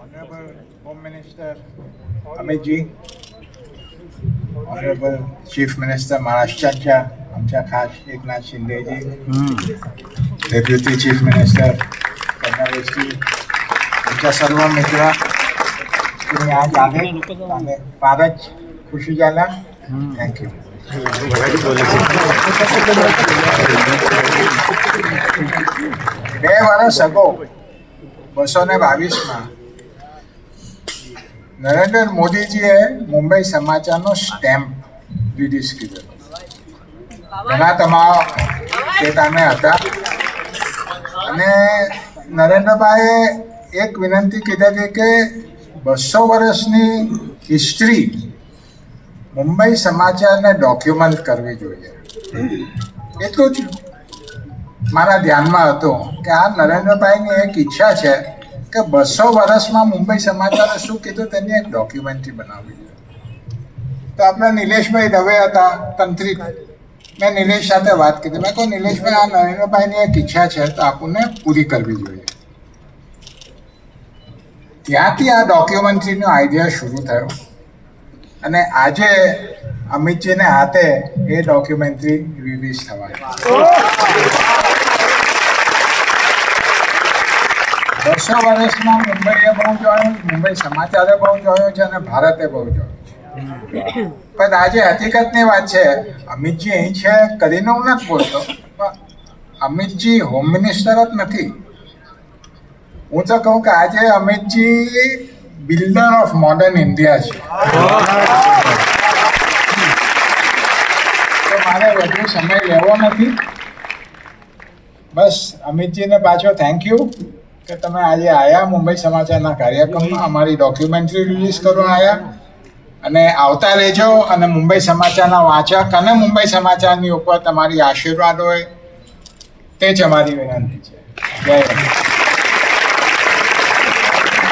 Honorable Home Minister Amit ji, Honorable Chief Minister महाराष्ट्राच्या आमच्या खास एकनाथ शिंदे जी, Deputy Chief Minister फडणवीस जी, आमच्या सर्व मित्र तुम्ही आज आले आणि फारच खुशी झाला. थँक्यू. 2 વર્ષ અગાઉ 222માં નરેન્દ્ર મોદીજીએ મુંબઈ સમાચારનો સ્ટેમ્પ રિલીઝ કર્યો. ઘણા તમારા તે ટાઈમે હતા અને નરેન્દ્રભાઈએ એક વિનંતી કીધી હતી કે 200 વર્ષની હિસ્ટ્રી મુંબઈ સમાચારને ડોક્યુમેન્ટ કરવી જોઈએ. એટલું જ મારા ધ્યાનમાં હતું કે આ નરેન્દ્રભાઈની એક ઈચ્છા છે કે 200 વર્ષમાં મુંબઈ સમાચારે શું કીધું તેની એક ડોક્યુમેન્ટરી બનાવવી જોઈએ. તો આપણા નિલેશભાઈ દવે હતા તંત્રી. મેં નિલેશ સાથે વાત કરી. મેં કહ્યું નિલેશભાઈ આ નરેન્દ્રભાઈની એક ઈચ્છા છે તો આપણને પૂરી કરવી જોઈએ. ત્યાંથી આ ડોક્યુમેન્ટરીનો આઈડિયા શરૂ થયો અને આજે અમિતજીને હાથે એ ડોક્યુમેન્ટરી રિલીઝ થવાની. 200 વર્ષમાં મુંબઈએ બહુ જોયું, મુંબઈ સમાચારે બહુ જોયો છે અને ભારતે બહુ જોયું છે. પણ આજે હકીકતની વાત છે, અમિતજી અહીં છે કરીને હું નથી બોલતો, પણ અમિતજી હોમ મિનિસ્ટર જ નથી. હું તો કહું કે આજે Amitji builder of modern India છે. તો મારે વધુ સમય લેવો નથી. બસ અમિતજીને પાછો થેન્ક યુ કે તમે આજે આવ્યા મુંબઈ સમાચારના કાર્યક્રમમાં અમારી ડોક્યુમેન્ટરી રિલીઝ કરવા આવ્યા અને આવતા રહેજો. અને મુંબઈ સમાચારના વાચક અને મુંબઈ સમાચારની ઉપર તમારી આશીર્વાદ હોય તે જ અમારી વિનંતી છે. જય હિન્દ.